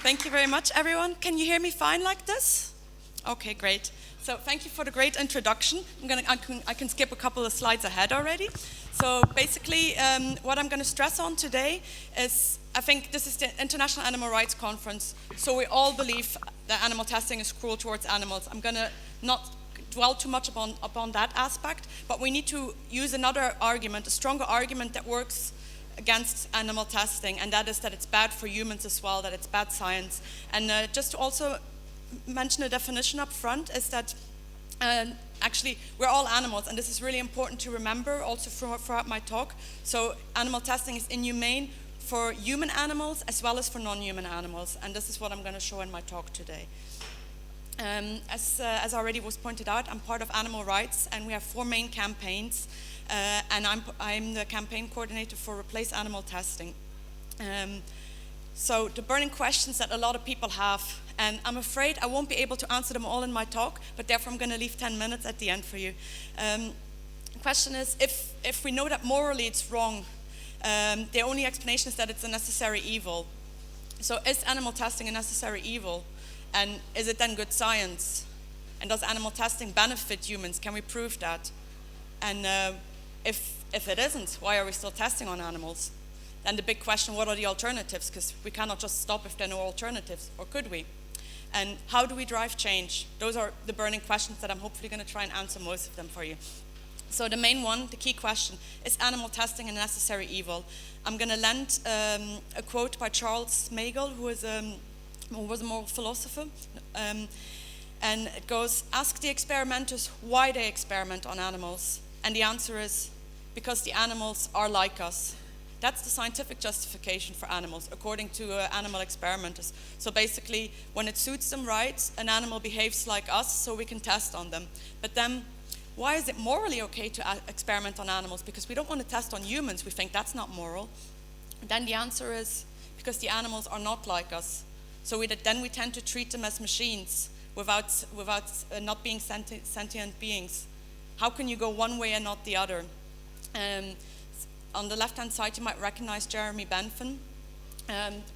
Thank you very much, everyone. Can you hear me fine like this? Okay, great. So thank you for the great introduction. I can skip a couple of slides ahead already. So basically, what I'm going to stress on today is, I think this is the International Animal Rights Conference, so we all believe that animal testing is cruel towards animals. I'm going to not dwell too much upon that aspect, but we need to use another argument, a stronger argument that works against animal testing, and that is that it's bad for humans as well, that it's bad science. And just to also mention a definition up front is that actually we're all animals, and this is really important to remember also throughout my talk. So animal testing is inhumane for human animals as well as for non-human animals, and this is what I'm going to show in my talk today. As already was pointed out, I'm part of Animal Rights, and we have 4 main campaigns. And I'm the campaign coordinator for Replace Animal Testing. So the burning questions that a lot of people have, and I'm afraid I won't be able to answer them all in my talk, but therefore I'm going to leave 10 minutes at the end for you. The question is, if we know that morally it's wrong, the only explanation is that it's a necessary evil. So is animal testing a necessary evil? And is it then good science? And does animal testing benefit humans? Can we prove that? And if it isn't, why are we still testing on animals? Then the big question, what are the alternatives? Because we cannot just stop if there are no alternatives, or could we? And how do we drive change? Those are the burning questions that I'm hopefully going to try and answer most of them for you. So the main one, the key question, is animal testing a necessary evil? I'm going to lend a quote by Charles Magel, who was a moral philosopher. And it goes, ask the experimenters why they experiment on animals. And the answer is, because the animals are like us. That's the scientific justification for animals, according to animal experimenters. So basically, when it suits them right, an animal behaves like us, so we can test on them. But then, why is it morally okay to experiment on animals? Because we don't want to test on humans. We think that's not moral. And then the answer is, because the animals are not like us. So then we tend to treat them as machines, without not being sentient beings. How can you go one way and not the other? On the left-hand side, you might recognize Jeremy Bentham.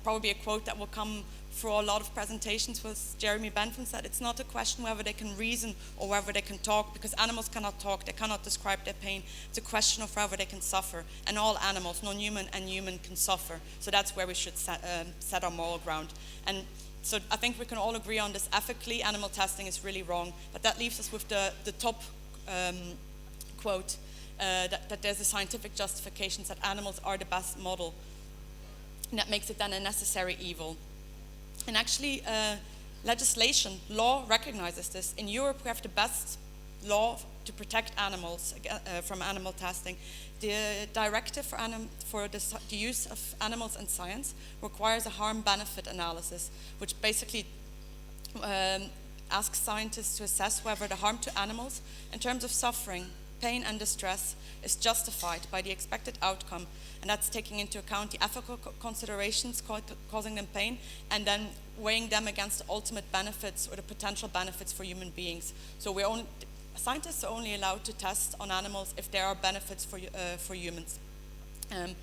Probably a quote that will come through a lot of presentations was Jeremy Bentham said, it's not a question whether they can reason or whether they can talk, because animals cannot talk, they cannot describe their pain. It's a question of whether they can suffer. And all animals, non-human and human, can suffer. So that's where we should set our moral ground. And so I think we can all agree on this. Ethically, animal testing is really wrong. But that leaves us with the top quote, that there's a scientific justification that animals are the best model. And that makes it then a necessary evil. And actually, legislation, law recognizes this. In Europe, we have the best law to protect animals from animal testing. The directive for the use of animals in science requires a harm-benefit analysis, which basically asks scientists to assess whether the harm to animals in terms of suffering, pain and distress is justified by the expected outcome, and that's taking into account the ethical considerations causing them pain, and then weighing them against the ultimate benefits or the potential benefits for human beings. So scientists are only allowed to test on animals if there are benefits for humans. And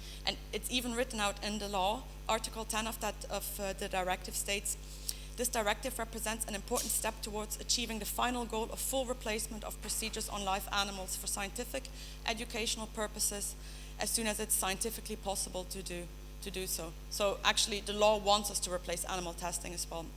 it's even written out in the law. Article 10 of the directive states, this directive represents an important step towards achieving the final goal of full replacement of procedures on live animals for scientific, educational purposes as soon as it's scientifically possible to do so. So actually the law wants us to replace animal testing as well.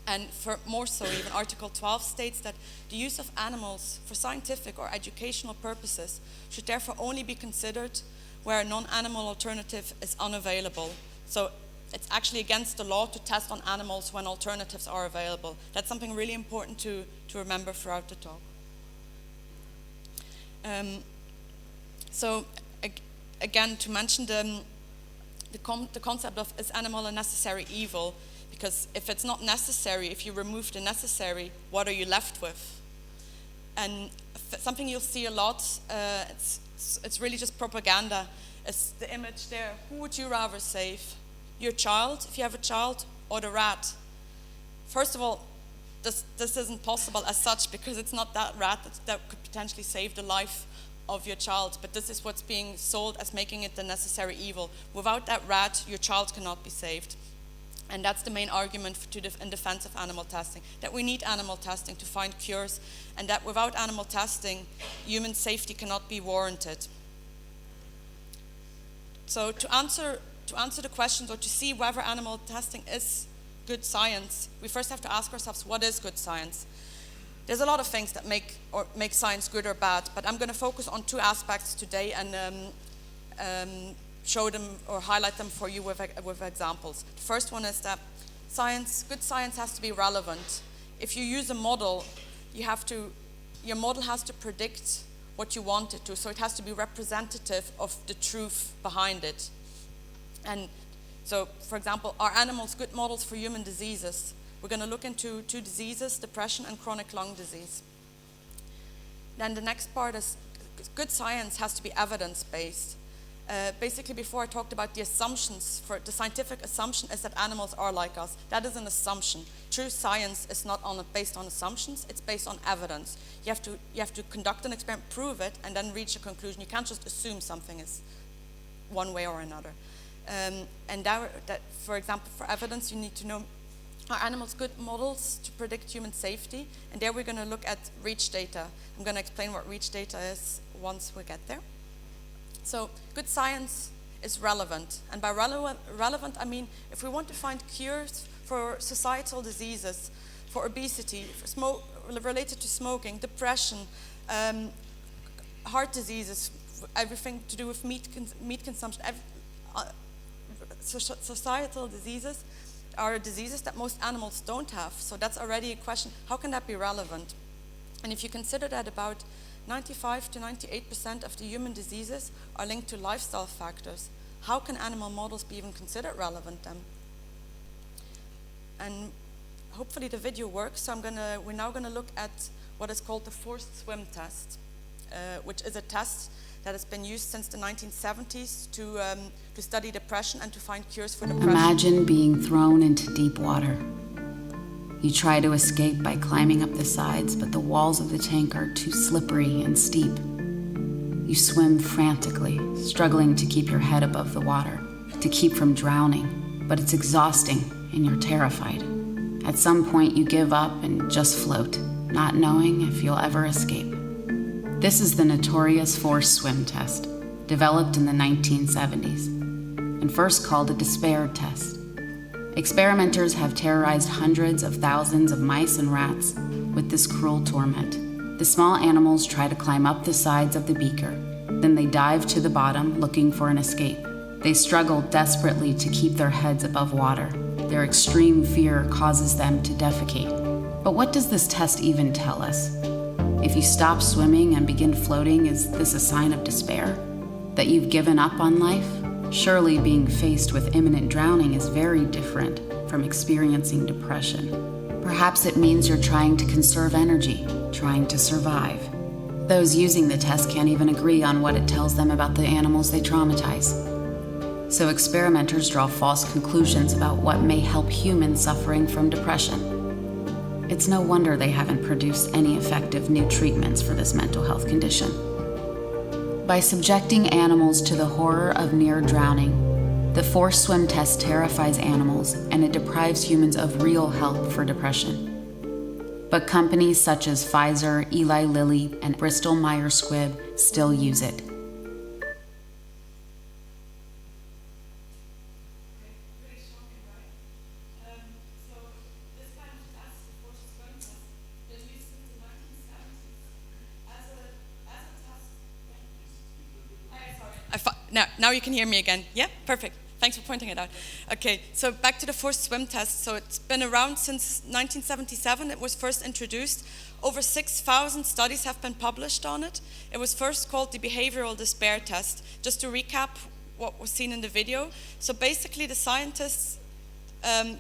And for more so, even Article 12 states that the use of animals for scientific or educational purposes should therefore only be considered where a non-animal alternative is unavailable. So it's actually against the law to test on animals when alternatives are available. That's something really important to remember throughout the talk. So again, to mention the concept of is animal a necessary evil, because if it's not necessary, if you remove the necessary, what are you left with? And something you'll see a lot, it's really just propaganda. It's the image there. Who would you rather save? Your child, if you have a child, or the rat? First of all, this isn't possible as such, because it's not that rat that could potentially save the life of your child, but this is what's being sold as making it the necessary evil. Without that rat, your child cannot be saved. And that's the main argument in defense of animal testing, that we need animal testing to find cures, and that without animal testing, human safety cannot be warranted. So to answer the questions, or to see whether animal testing is good science, we first have to ask ourselves, what is good science? There's a lot of things that make science good or bad, but I'm going to focus on two aspects today and show them or highlight them for you with examples. The first one is that good science has to be relevant. If you use a model, your model has to predict what you want it to, so it has to be representative of the truth behind it. And so, for example, are animals good models for human diseases? We're going to look into two diseases, depression and chronic lung disease. Then the next part is good science has to be evidence-based. Basically, before I talked about the assumptions, the scientific assumption is that animals are like us. That is an assumption. True science is not based on assumptions, it's based on evidence. You have to conduct an experiment, prove it, and then reach a conclusion. You can't just assume something is one way or another. And that, for example, for evidence, you need to know, are animals good models to predict human safety? And there we're going to look at REACH data. I'm going to explain what REACH data is once we get there. So good science is relevant. And by relevant, I mean if we want to find cures for societal diseases, for obesity, for related to smoking, depression, heart diseases, everything to do with meat consumption, societal diseases are diseases that most animals don't have. So that's already a question, how can that be relevant? And if you consider that about 95 to 98% of the human diseases are linked to lifestyle factors, how can animal models be even considered relevant then? And hopefully the video works, so we're now going to look at what is called the forced swim test, which is a test that has been used since the 1970s to study depression and to find cures for depression. Imagine being thrown into deep water. You try to escape by climbing up the sides, but the walls of the tank are too slippery and steep. You swim frantically, struggling to keep your head above the water, to keep from drowning, but it's exhausting and you're terrified. At some point you give up and just float, not knowing if you'll ever escape. This is the notorious forced swim test, developed in the 1970s, and first called a despair test. Experimenters have terrorized hundreds of thousands of mice and rats with this cruel torment. The small animals try to climb up the sides of the beaker, then they dive to the bottom looking for an escape. They struggle desperately to keep their heads above water. Their extreme fear causes them to defecate. But what does this test even tell us? If you stop swimming and begin floating, is this a sign of despair? That you've given up on life? Surely being faced with imminent drowning is very different from experiencing depression. Perhaps it means you're trying to conserve energy, trying to survive. Those using the test can't even agree on what it tells them about the animals they traumatize. So experimenters draw false conclusions about what may help humans suffering from depression. It's no wonder they haven't produced any effective new treatments for this mental health condition. By subjecting animals to the horror of near drowning, the forced swim test terrifies animals and it deprives humans of real help for depression. But companies such as Pfizer, Eli Lilly, and Bristol Myers Squibb still use it. Now you can hear me again. Yeah, perfect. Thanks for pointing it out. Okay, so back to the forced swim test. So it's been around since 1977. It was first introduced. Over 6,000 studies have been published on it. It was first called the behavioral despair test. Just to recap what was seen in the video. So basically the scientists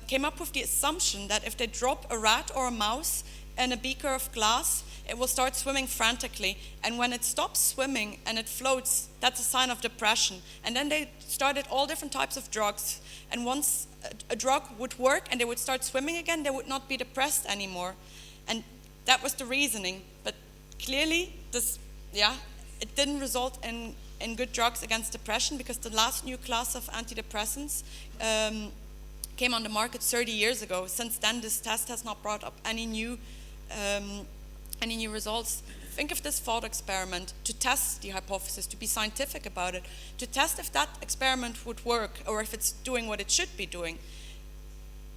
came up with the assumption that if they drop a rat or a mouse in a beaker of glass, it will start swimming frantically. And when it stops swimming and it floats, that's a sign of depression. And then they started all different types of drugs. And once a drug would work and they would start swimming again, they would not be depressed anymore. And that was the reasoning. But clearly, it didn't result in good drugs against depression, because the last new class of antidepressants came on the market 30 years ago. Since then, this test has not brought up any new results. Think of this thought experiment to test the hypothesis, to be scientific about it, to test if that experiment would work or if it's doing what it should be doing.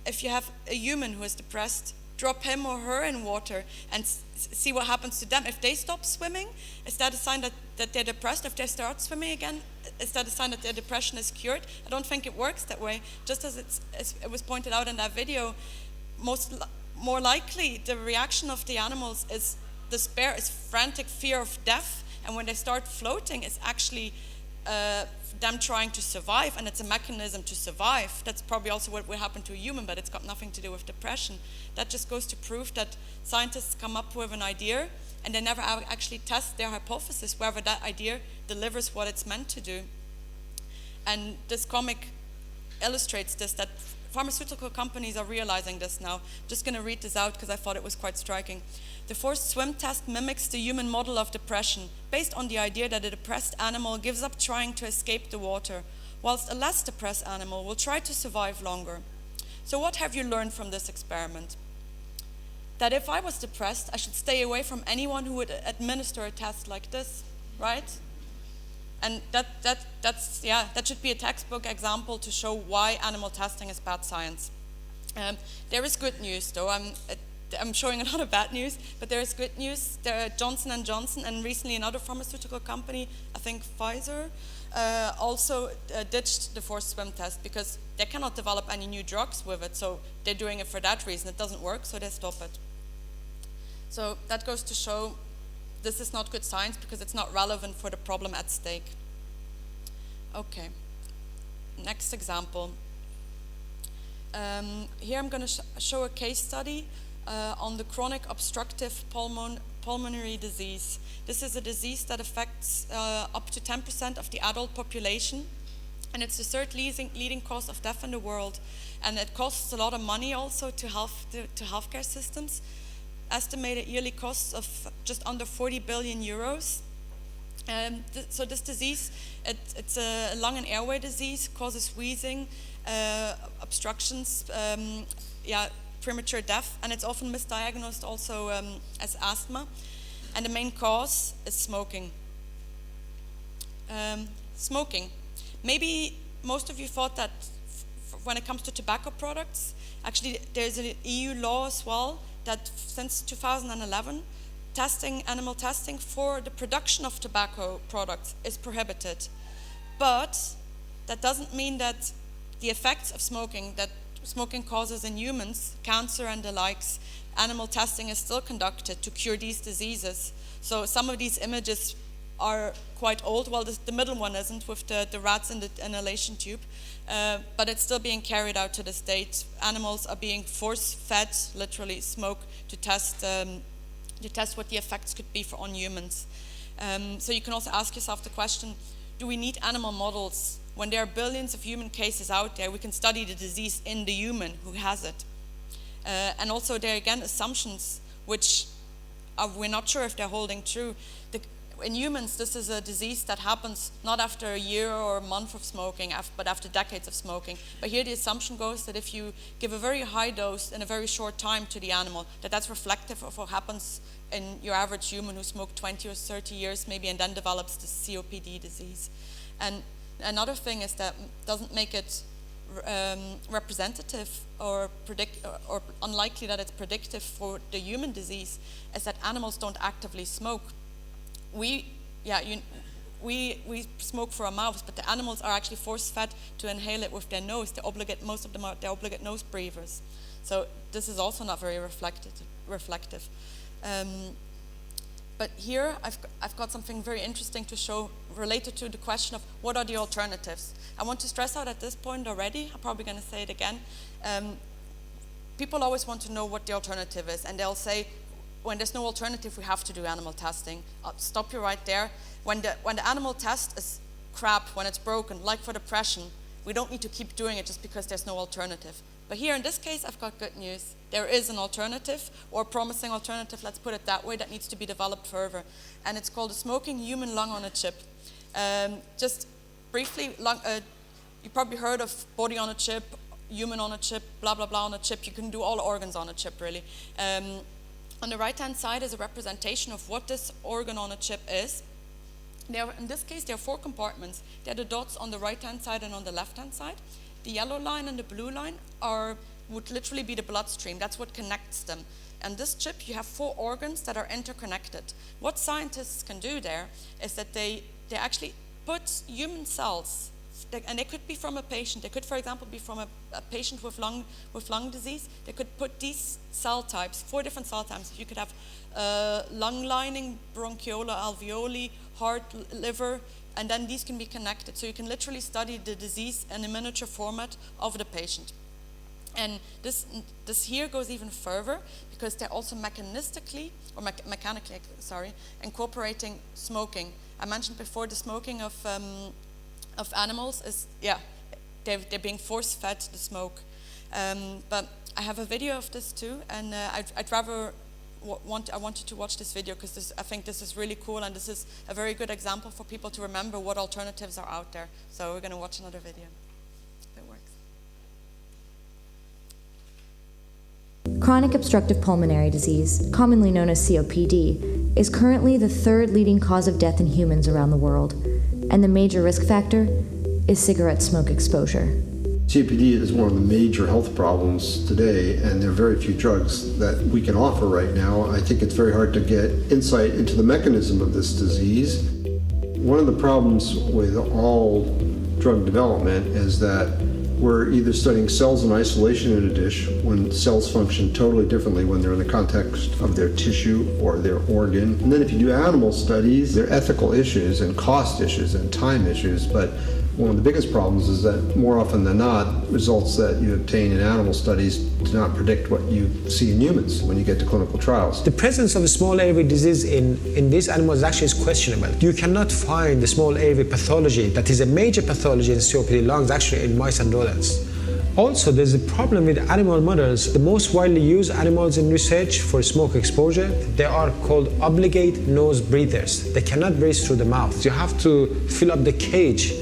If you have a human who is depressed, drop him or her in water and see what happens to them. If they stop swimming, is that a sign that they're depressed? If they start swimming again, is that a sign that their depression is cured? I don't think it works that way. Just as it was pointed out in that video, more likely the reaction of the animals is despair, is frantic fear of death, and when they start floating, it's actually them trying to survive, and it's a mechanism to survive. That's probably also what will happen to a human, but it's got nothing to do with depression. That just goes to prove that scientists come up with an idea and they never actually test their hypothesis, whether that idea delivers what it's meant to do. And this comic illustrates this, that pharmaceutical companies are realizing this now. I'm just going to read this out because I thought it was quite striking. The forced swim test mimics the human model of depression, based on the idea that a depressed animal gives up trying to escape the water, whilst a less depressed animal will try to survive longer. So what have you learned from this experiment? That if I was depressed, I should stay away from anyone who would administer a test like this, right? And that should be a textbook example to show why animal testing is bad science. There is good news, though. I'm showing a lot of bad news, but there is good news. There are Johnson & Johnson and recently another pharmaceutical company, I think Pfizer, also ditched the forced swim test because they cannot develop any new drugs with it, so they're doing it for that reason. It doesn't work, so they stop it. So that goes to show this is not good science because it's not relevant for the problem at stake. Okay, next example. Here I'm going to show a case study on the chronic obstructive pulmonary disease. This is a disease that affects up to 10% of the adult population, and it's the third leading cause of death in the world, and it costs a lot of money also to healthcare systems. Estimated yearly costs of just under 40 billion euros. So this disease, it's a lung and airway disease, causes wheezing, obstructions, premature death, and it's often misdiagnosed also as asthma. And the main cause is smoking. Smoking. Maybe most of you thought that when it comes to tobacco products, actually there's an EU law as well that since 2011, animal testing for the production of tobacco products is prohibited. But that doesn't mean that the effects of smoking that smoking causes in humans, cancer and the likes, animal testing is still conducted to cure these diseases. So some of these images are quite old. Well, the middle one isn't, with the rats in the inhalation tube, but it's still being carried out to this date. Animals are being force-fed, literally, smoke to test what the effects could be on humans. So you can also ask yourself the question, do we need animal models? When there are billions of human cases out there, we can study the disease in the human who has it. And also there are again assumptions which we're not sure if they're holding true. In humans, this is a disease that happens not after a year or a month of smoking, but after decades of smoking. But here the assumption goes that if you give a very high dose in a very short time to the animal, that's reflective of what happens in your average human who smoked 20 or 30 years maybe and then develops this COPD disease. And another thing is that doesn't make it representative or unlikely that it's predictive for the human disease is that animals don't actively smoke. We smoke for our mouths, but the animals are actually force-fed to inhale it with their nose. Most of them are obligate nose breathers. So this is also not very reflective. But here I've got something very interesting to show related to the question of what are the alternatives. I want to stress out at this point already, I'm probably going to say it again, people always want to know what the alternative is, and they'll say, when there's no alternative, we have to do animal testing. I'll stop you right there. When the animal test is crap, when it's broken, like for depression, We don't need to keep doing it just because there's no alternative. But here in this case, I've got good news. There is an alternative, or a promising alternative, let's put it that way, that needs to be developed further. And it's called a smoking human lung on a chip. Just briefly, you probably heard of body on a chip, human on a chip, blah, blah, blah on a chip. You can do all organs on a chip, really. On the right-hand side is a representation of what this organ on a chip is. In this case, there are 4 compartments. There are the dots on the right-hand side and on the left-hand side. The yellow line and the blue line would literally be the bloodstream. That's what connects them. And this chip, you have 4 organs that are interconnected. What scientists can do there is that they actually put human cells, and they could be from a patient. They could, for example, be from a patient with lung disease. They could put these cell types, 4 different cell types. You could have lung lining, bronchiola, alveoli, heart, liver, and then these can be connected. So you can literally study the disease in a miniature format of the patient. And this here goes even further, because they're also mechanically incorporating smoking. I mentioned before the smoking of animals is, they're being force-fed the smoke. But I have a video of this too, and I want you to watch this video, because I think this is really cool, and this is a very good example for people to remember what alternatives are out there. So we're going to watch another video. If it works. Chronic obstructive pulmonary disease, commonly known as COPD, is currently the 3rd leading cause of death in humans around the world, and the major risk factor is cigarette smoke exposure. COPD is one of the major health problems today, and there are very few drugs that we can offer right now. I think it's very hard to get insight into the mechanism of this disease. One of the problems with all drug development is that we're either studying cells in isolation in a dish, when cells function totally differently when they're in the context of their tissue or their organ. And then if you do animal studies, there are ethical issues and cost issues and time issues, but one of the biggest problems is that more often than not, results that you obtain in animal studies do not predict what you see in humans when you get to clinical trials. The presence of a small airway disease in these animals actually is questionable. You cannot find the small airway pathology that is a major pathology in COPD lungs actually in mice and rodents. Also, there's a problem with animal models. The most widely used animals in research for smoke exposure, they are called obligate nose breathers. They cannot breathe through the mouth. You have to fill up the cage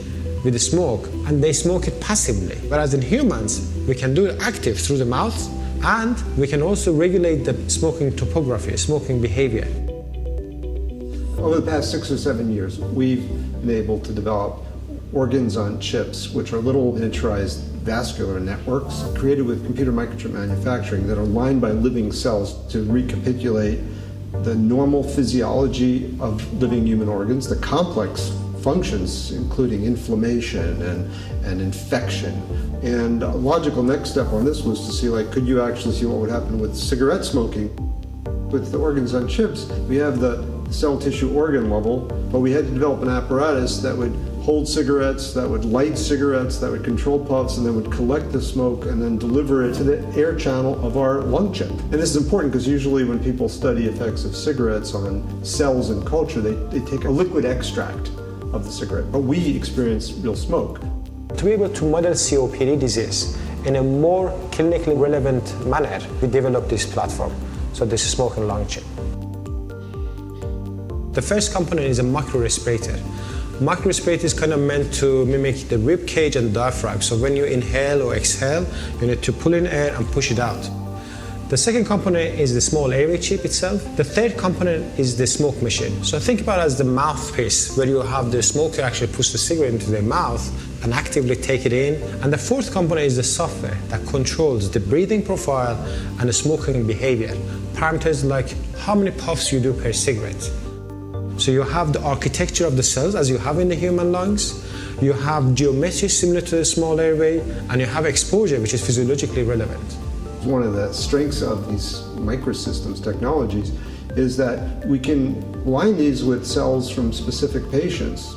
with the smoke, and they smoke it passively. Whereas in humans, we can do it active through the mouth, and we can also regulate the smoking topography, smoking behavior. Over the past 6 or 7 years, we've been able to develop organs on chips, which are little miniaturized vascular networks created with computer microchip manufacturing that are lined by living cells to recapitulate the normal physiology of living human organs, the complex functions, including inflammation and infection. And a logical next step on this was to see, could you actually see what would happen with cigarette smoking? With the organs on chips, we have the cell tissue organ level, but we had to develop an apparatus that would hold cigarettes, that would light cigarettes, that would control puffs, and then would collect the smoke and then deliver it to the air channel of our lung chip. And this is important because usually when people study effects of cigarettes on cells in culture, they take a liquid extract of the cigarette, but we experience real smoke. To be able to model COPD disease in a more clinically relevant manner, we developed this platform. So this is smoking lung chip. The first component is a micro-respirator. Micro-respirator is kind of meant to mimic the rib cage and diaphragm. So when you inhale or exhale, you need to pull in air and push it out. The second component is the small airway chip itself. The third component is the smoke machine. So think about it as the mouthpiece, where you have the smoker actually push the cigarette into their mouth and actively take it in. And the fourth component is the software that controls the breathing profile and the smoking behavior. Parameters like how many puffs you do per cigarette. So you have the architecture of the cells as you have in the human lungs. You have geometry similar to the small airway, and you have exposure, which is physiologically relevant. One of the strengths of these microsystems technologies is that we can line these with cells from specific patients.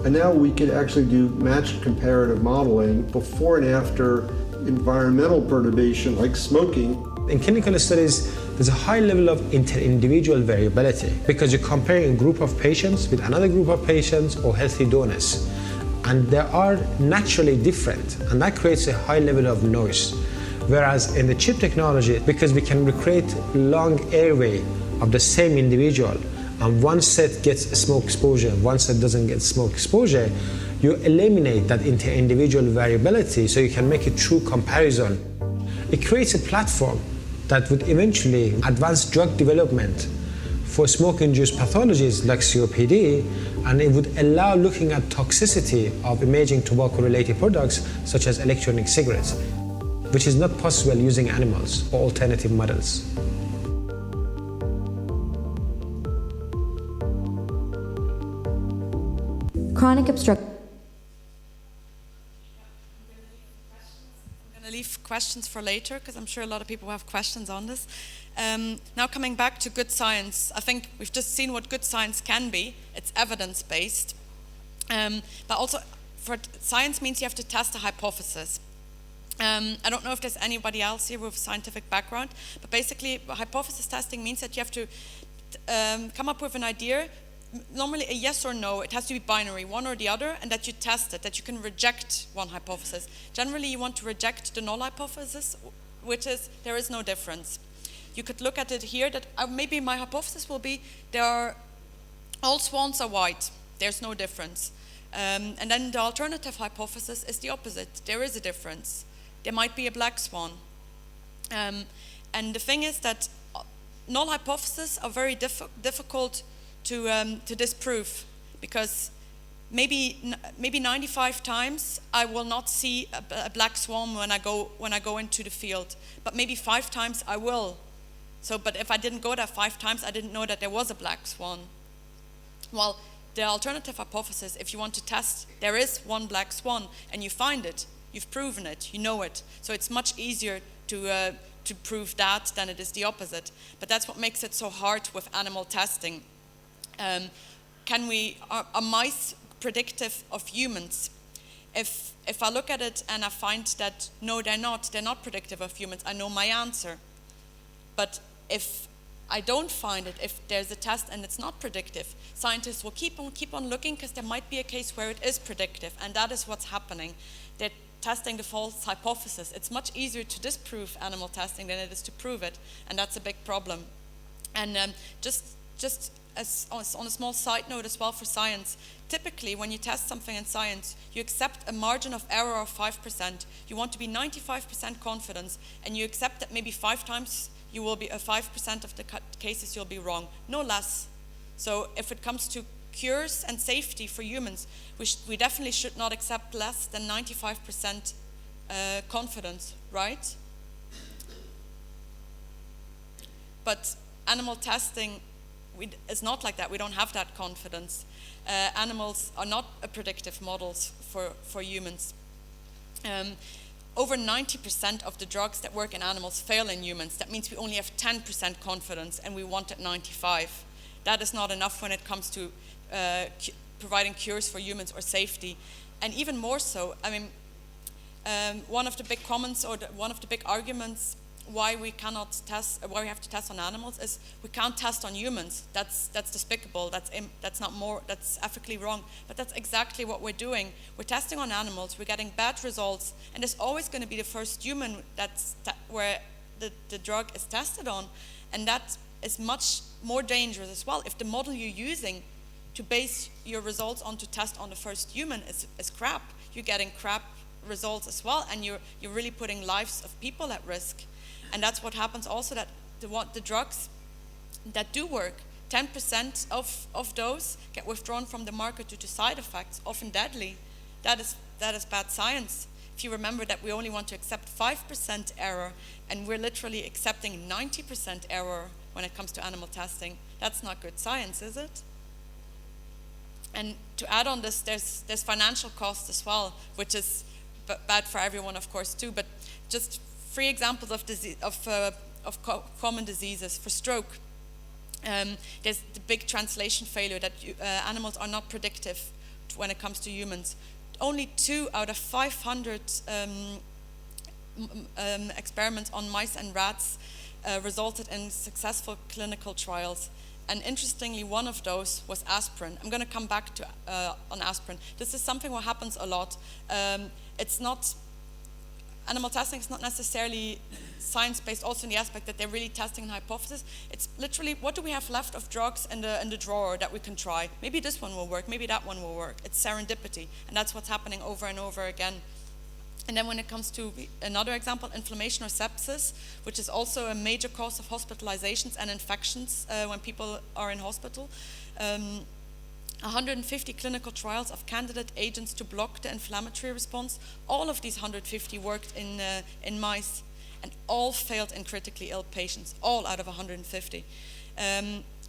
And now we can actually do matched comparative modeling before and after environmental perturbation like smoking. In clinical studies, there's a high level of inter-individual variability because you're comparing a group of patients with another group of patients or healthy donors. and they are naturally different, and that creates a high level of noise. Whereas in the chip technology, because we can recreate long airway of the same individual, and one set gets smoke exposure, one set doesn't get smoke exposure, you eliminate that inter-individual variability so you can make a true comparison. It creates a platform that would eventually advance drug development for smoke-induced pathologies like COPD, and it would allow looking at toxicity of emerging tobacco-related products such as electronic cigarettes, which is not possible using animals or alternative models. Chronic obstructive. I'm going to leave questions for later because I'm sure a lot of people have questions on this. Now coming back to good science, I think we've just seen what good science can be. It's evidence-based. But also, for science means you have to test a hypothesis. I don't know if there's anybody else here with a scientific background, but basically hypothesis testing means that you have to come up with an idea, normally a yes or no. It has to be binary, one or the other, and that you test it, that you can reject one hypothesis. Generally, you want to reject the null hypothesis, which is there is no difference. You could look at it here that maybe my hypothesis will be all swans are white, there's no difference. And then the alternative hypothesis is the opposite, there is a difference. There might be a black swan. And the thing is that null hypotheses are very difficult to disprove, because maybe 95 times I will not see a black swan when I go into the field, but maybe 5 times I will. So, but if I didn't go there 5 times, I didn't know that there was a black swan. Well, the alternative hypothesis, if you want to test, there is one black swan, and you find it, you've proven it, you know it. So it's much easier to prove that than it is the opposite. But that's what makes it so hard with animal testing. Are mice predictive of humans? If I look at it and I find that no, they're not predictive of humans, I know my answer. But if I don't find it, if there's a test and it's not predictive, scientists will keep on looking, because there might be a case where it is predictive, and that is what's happening. They're testing the false hypothesis. It's much easier to disprove animal testing than it is to prove it, and that's a big problem. And just as on a small side note as well for science, typically when you test something in science, you accept a margin of error of 5%. You want to be 95% confidence, and you accept that maybe 5 times you will be 5% of the cases you'll be wrong, no less. So if it comes to cures and safety for humans, we definitely should not accept less than 95% confidence, right? But animal testing is not like that. We don't have that confidence. Animals are not predictive models for humans. Over 90% of the drugs that work in animals fail in humans. That means we only have 10% confidence, and we want at 95. That is not enough when it comes to providing cures for humans or safety. And even more so, I mean, one of the big comments or one of the big arguments why we have to test on animals is we can't test on humans. That's despicable. That's ethically wrong. But that's exactly what we're doing. We're testing on animals. We're getting bad results, and there's always going to be the first human where the drug is tested on, and that is much more dangerous as well. If the model you're using to base your results on to test on the first human is crap, you're getting crap results as well, and you're really putting lives of people at risk. And that's what happens also, that the drugs that do work, 10% of those get withdrawn from the market due to side effects, often deadly. That is bad science. If you remember that we only want to accept 5% error, and we're literally accepting 90% error when it comes to animal testing, that's not good science, is it? And to add on this, there's financial cost as well, which is bad for everyone, of course, too. But just 3 examples of common diseases. For stroke, there's the big translation failure that animals are not predictive when it comes to humans. Only 2 out of 500 experiments on mice and rats resulted in successful clinical trials. And interestingly, one of those was aspirin. I'm going to come back to on aspirin. This is something what happens a lot. It's not, animal testing is not necessarily science-based also in the aspect that they're really testing an hypothesis. It's literally, what do we have left of drugs in the drawer that we can try? Maybe this one will work, maybe that one will work. It's serendipity, and that's what's happening over and over again. And then when it comes to another example, inflammation or sepsis, which is also a major cause of hospitalizations and infections when people are in hospital. 150 clinical trials of candidate agents to block the inflammatory response. All of these 150 worked in mice, and all failed in critically ill patients, all out of 150.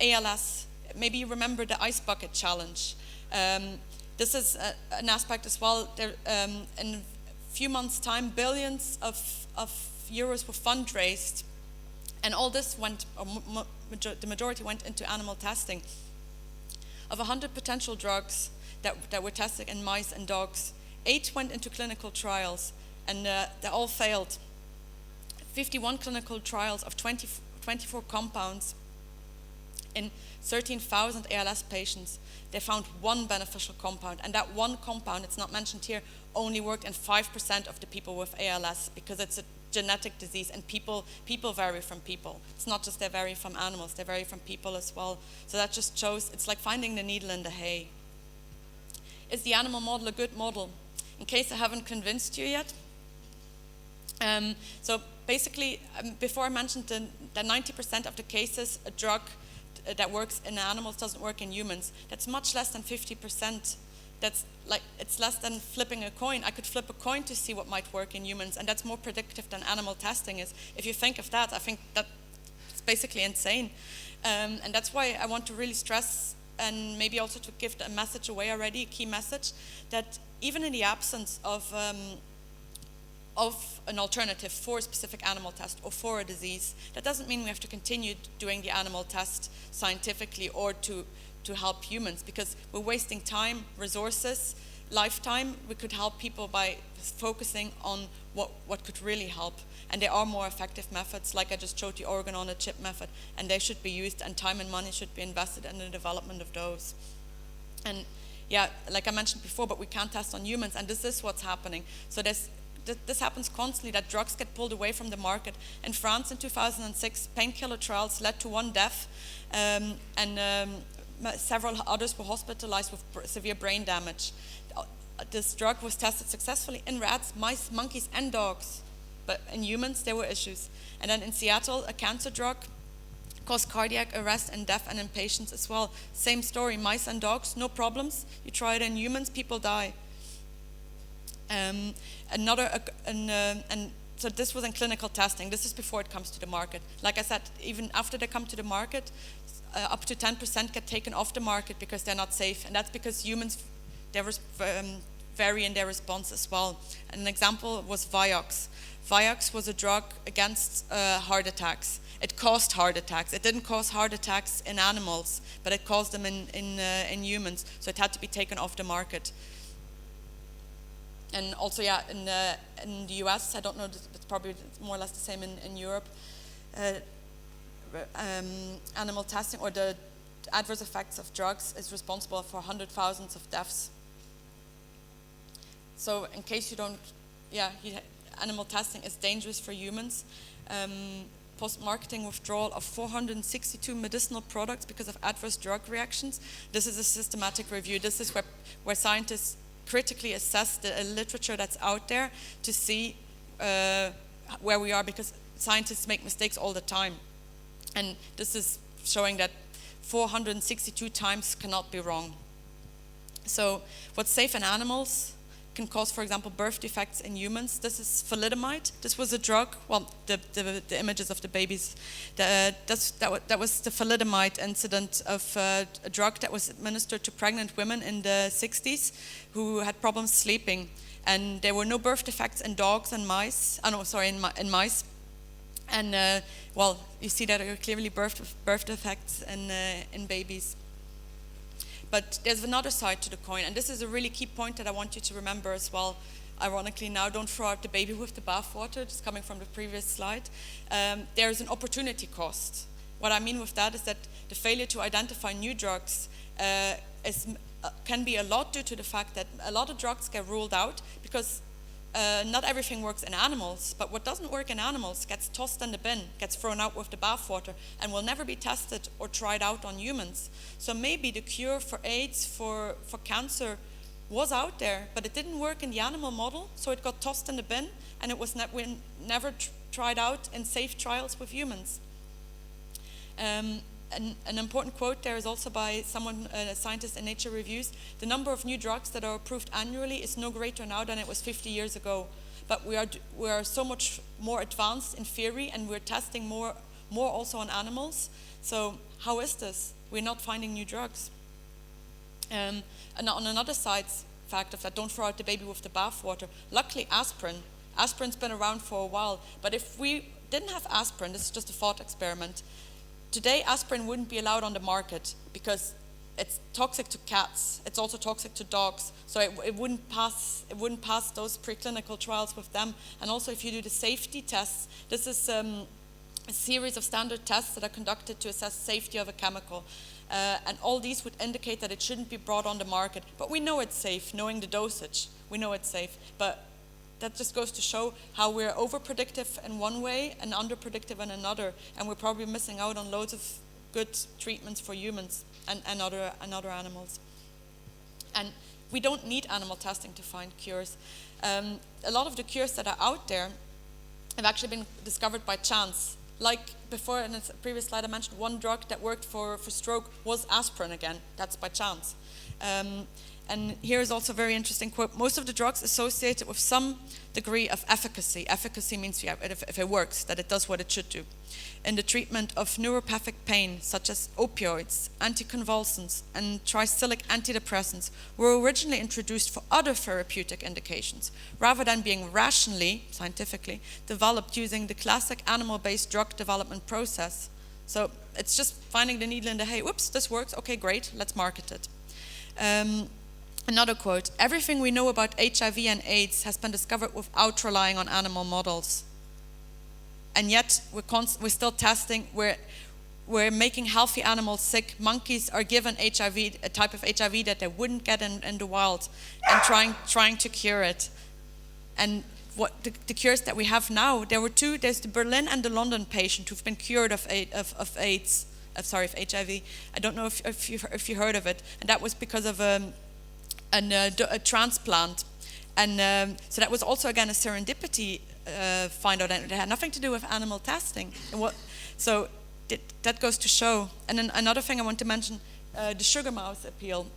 ALS, maybe you remember the ice bucket challenge. This is an aspect as well. There, in few months' time, billions of euros were fundraised, and all this went, or the majority went into animal testing. Of 100 potential drugs that were tested in mice and dogs, 8 went into clinical trials, and they all failed. 51 clinical trials of 24 compounds in 13,000 ALS patients. They found one beneficial compound, and that one compound, it's not mentioned here, only worked in 5% of the people with ALS, because it's a genetic disease, and people vary from people. It's not just they vary from animals, they vary from people as well. So that just shows, it's like finding the needle in the hay. Is the animal model a good model? In case I haven't convinced you yet. So basically, before I mentioned that 90% of the cases, a drug that works in animals doesn't work in humans. That's much less than 50%. That's like, it's less than flipping a coin. I could flip a coin to see what might work in humans, and that's more predictive than animal testing is. If you think of that, I think that's basically insane. And that's why I want to really stress, and maybe also to give a message away already, a key message, that even in the absence of an alternative for a specific animal test or for a disease, that doesn't mean we have to continue doing the animal test scientifically or to help humans, because we're wasting time, resources, lifetime. We could help people by focusing on what could really help. And there are more effective methods, like I just showed the organ on a chip method, and they should be used, and time and money should be invested in the development of those. And yeah, like I mentioned before, but we can't test on humans, and this is what's happening. So this happens constantly, that drugs get pulled away from the market. In France in 2006, painkiller trials led to 1 death, several others were hospitalized with severe brain damage. This drug was tested successfully in rats, mice, monkeys, and dogs. But in humans, there were issues. And then in Seattle, a cancer drug caused cardiac arrest and death, and in patients as well. Same story, mice and dogs, no problems. You try it in humans, people die. So this was in clinical testing. This is before it comes to the market. Like I said, even after they come to the market, up to 10% get taken off the market because they're not safe. And that's because humans, they vary in their response as well. An example was Vioxx. Vioxx was a drug against heart attacks. It caused heart attacks. It didn't cause heart attacks in animals, but it caused them in humans. So it had to be taken off the market. And also, yeah, in the US, I don't know, it's probably more or less the same in Europe. Animal testing, or the adverse effects of drugs, is responsible for 100,000 of deaths. So in case you don't, animal testing is dangerous for humans. Post-marketing withdrawal of 462 medicinal products because of adverse drug reactions. This is a systematic review. This is where scientists critically assess the literature that's out there to see where we are, because scientists make mistakes all the time. And this is showing that 462 times cannot be wrong. So what's safe in animals can cause, for example, birth defects in humans. This is thalidomide. This was a drug, well, the images of the babies. That was the thalidomide incident of a drug that was administered to pregnant women in the 60s who had problems sleeping. And there were no birth defects in dogs and mice. In mice. And well, you see that there are clearly birth defects in babies. But there's another side to the coin, and this is a really key point that I want you to remember as well. Ironically, now don't throw out the baby with the bathwater, just coming from the previous slide. There's an opportunity cost. What I mean with that is that the failure to identify new drugs can be a lot due to the fact that a lot of drugs get ruled out because not everything works in animals, but what doesn't work in animals gets tossed in the bin, gets thrown out with the bathwater, and will never be tested or tried out on humans. So maybe the cure for AIDS, for cancer, was out there, but it didn't work in the animal model, so it got tossed in the bin, and it was never tried out in safe trials with humans. An important quote there is also by someone, a scientist in Nature Reviews. The number of new drugs that are approved annually is no greater now than it was 50 years ago. But we are so much more advanced in theory, and we're testing more also on animals. So how is this? We're not finding new drugs. And on another side fact of that, don't throw out the baby with the bathwater. Luckily, aspirin's been around for a while. But if we didn't have aspirin, this is just a thought experiment. Today, aspirin wouldn't be allowed on the market because it's toxic to cats. It's also toxic to dogs, so it wouldn't pass those preclinical trials with them. And also, if you do the safety tests, this is a series of standard tests that are conducted to assess safety of a chemical. And all these would indicate that it shouldn't be brought on the market. But we know it's safe, knowing the dosage. We know it's safe. But that just goes to show how we're over-predictive in one way and under-predictive in another. And we're probably missing out on loads of good treatments for humans and other animals. And we don't need animal testing to find cures. A lot of the cures that are out there have actually been discovered by chance. Like before in a previous slide I mentioned, one drug that worked for stroke was aspirin again. That's by chance. And here is also a very interesting quote. Most of the drugs associated with some degree of efficacy. Efficacy means if it works, that it does what it should do. In the treatment of neuropathic pain, such as opioids, anticonvulsants, and tricyclic antidepressants, were originally introduced for other therapeutic indications, rather than being rationally, scientifically, developed using the classic animal-based drug development process. So it's just finding the needle in the hay. Whoops, this works. Okay, great. Let's market it. Another quote, everything we know about HIV and AIDS has been discovered without relying on animal models. And yet we're still testing, we're making healthy animals sick. Monkeys are given HIV, a type of HIV that they wouldn't get in the wild, and trying to cure it. And what the cures that we have now, there were two, there's the Berlin and the London patient who've been cured of HIV. I don't know if you heard of it, and that was because of a transplant, and so that was also again a serendipity find out, and it had nothing to do with animal testing. So that goes to show. And then another thing I want to mention, the sugar mouse appeal.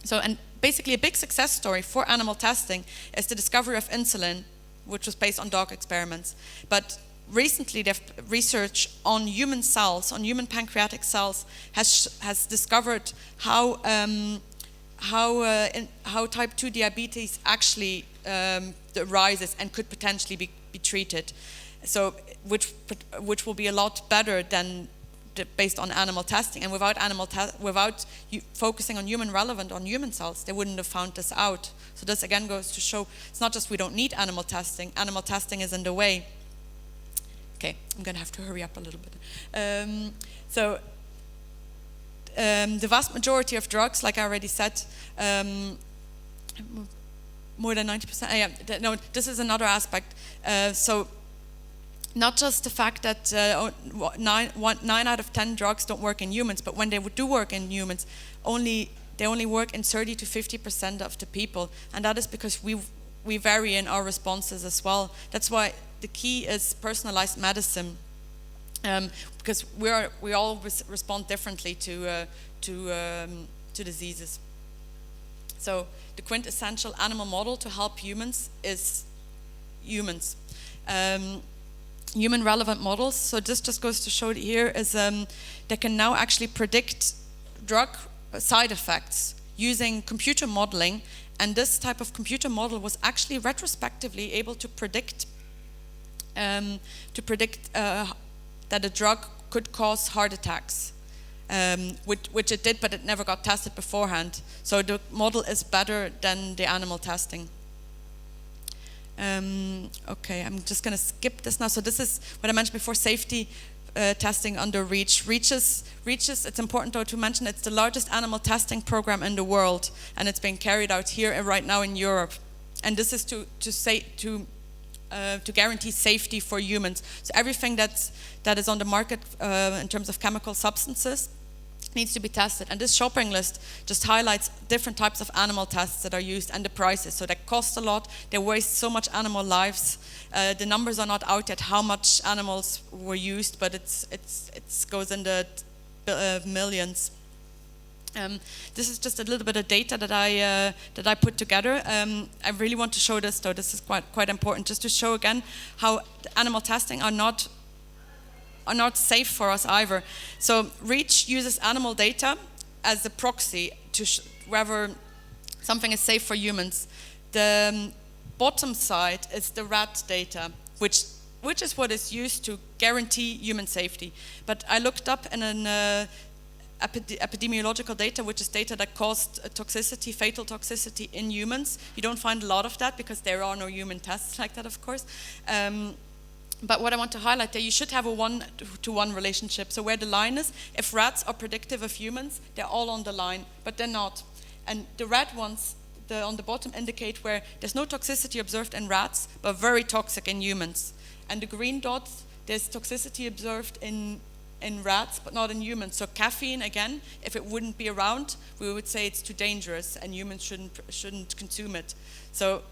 So, and basically a big success story for animal testing is the discovery of insulin, which was based on dog experiments. But recently, research on human cells, on human pancreatic cells, has discovered how type 2 diabetes actually arises and could potentially be treated. So, which will be a lot better than based on animal testing. And without focusing on human cells, they wouldn't have found this out. So this again goes to show it's not just we don't need animal testing. Animal testing is in the way. Okay, I'm going to have to hurry up a little bit. The vast majority of drugs, like I already said, more than 90%. No, this is another aspect. So not just the fact that 9 out of 10 drugs don't work in humans, but when they do work in humans, they only work in 30 to 50% of the people, and that is because we vary in our responses as well. That's why the key is personalized medicine, because we all respond differently to diseases. So the quintessential animal model to help humans is humans. Human relevant models. So this just goes to show here is they can now actually predict drug side effects using computer modeling, and this type of computer model was actually retrospectively able to predict that a drug could cause heart attacks, which it did, but it never got tested beforehand. So the model is better than the animal testing. Okay, I'm just going to skip this now. So this is what I mentioned before, safety testing under REACH. REACH is, it's important though to mention, it's the largest animal testing program in the world, and it's being carried out here right now in Europe. And this is to guarantee safety for humans. So everything that is on the market in terms of chemical substances needs to be tested. And this shopping list just highlights different types of animal tests that are used and the prices. So they cost a lot, they waste so much animal lives. The numbers are not out yet how much animals were used, but it goes in the millions. This is just a little bit of data that I put together. I really want to show this though. This is quite important, just to show again how animal testing are not safe for us either. So REACH uses animal data as a proxy to whether something is safe for humans. The bottom side is the rat data, which is what is used to guarantee human safety. But I looked up in an epidemiological data, which is data that caused toxicity, fatal toxicity in humans. You don't find a lot of that because there are no human tests like that, of course. But what I want to highlight there, you should have a one-to-one relationship. So where the line is, if rats are predictive of humans, they're all on the line, but they're not. And the red ones on the bottom indicate where there's no toxicity observed in rats, but very toxic in humans. And the green dots, there's toxicity observed in rats, but not in humans. So caffeine, again, if it wouldn't be around, we would say it's too dangerous and humans shouldn't consume it. So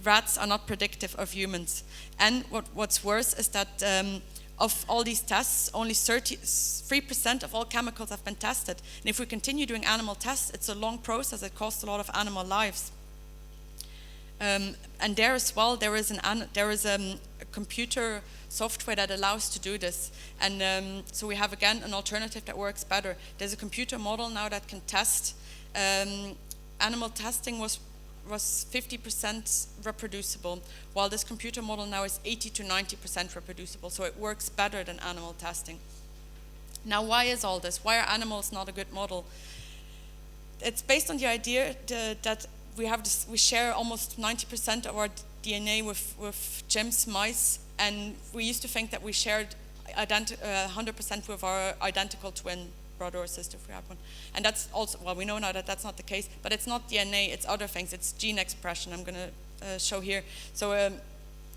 rats are not predictive of humans. And what's worse is that of all these tests, only 3% of all chemicals have been tested. And if we continue doing animal tests, it's a long process. It costs a lot of animal lives. And there as well, there is a computer software that allows to do this. And so we have, again, an alternative that works better. There's a computer model now that can test. Animal testing was 50% reproducible, while this computer model now is 80 to 90% reproducible. So it works better than animal testing. Now, why is all this? Why are animals not a good model? It's based on the idea that we share almost 90% of our DNA with chimps, mice, and we used to think that we shared 100% with our identical twin brother or sister if we have one. And that's also, well, we know now that that's not the case, but it's not DNA, it's other things, it's gene expression I'm going to show here. So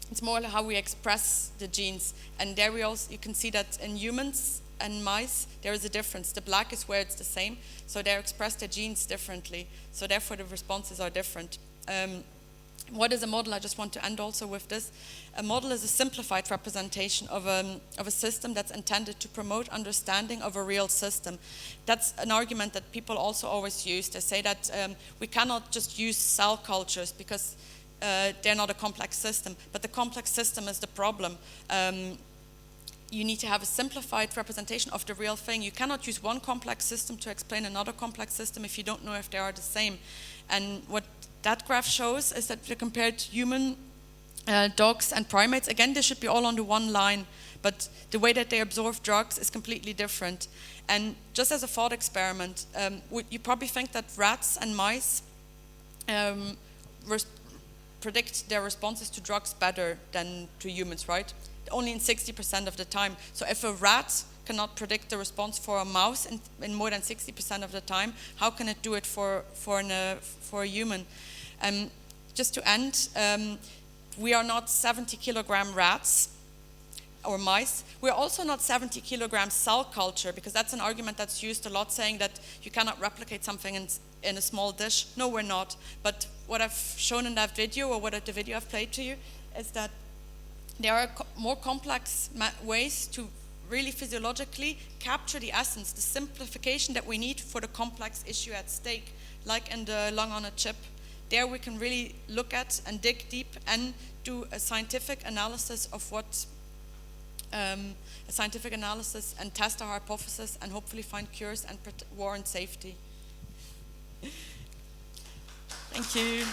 it's more like how we express the genes. And there you can see that in humans and mice, there is a difference. The black is where it's the same, so they express their genes differently. So therefore the responses are different. What is a model? I just want to end also with this. A model is a simplified representation of a system that's intended to promote understanding of a real system. That's an argument that people also always use. They say that we cannot just use cell cultures because they're not a complex system, but the complex system is the problem. You need to have a simplified representation of the real thing. You cannot use one complex system to explain another complex system if you don't know if they are the same. And what that graph shows is that we compared human, dogs and primates. Again, they should be all on the one line, but the way that they absorb drugs is completely different. And just as a thought experiment, you probably think that rats and mice predict their responses to drugs better than to humans, right? Only in 60% of the time. So if a rat cannot predict the response for a mouse in more than 60% of the time, how can it do it for a human? Just to end, we are not 70-kilogram rats or mice. We're also not 70-kilogram cell culture, because that's an argument that's used a lot, saying that you cannot replicate something in a small dish. No, we're not. But what I've shown in that video, or the video I've played to you, is that there are more complex ways to really physiologically capture the essence, the simplification that we need for the complex issue at stake, like in the lung on a chip. There we can really look at and dig deep and do a scientific analysis of and test our hypothesis and hopefully find cures and warrant safety. Thank you.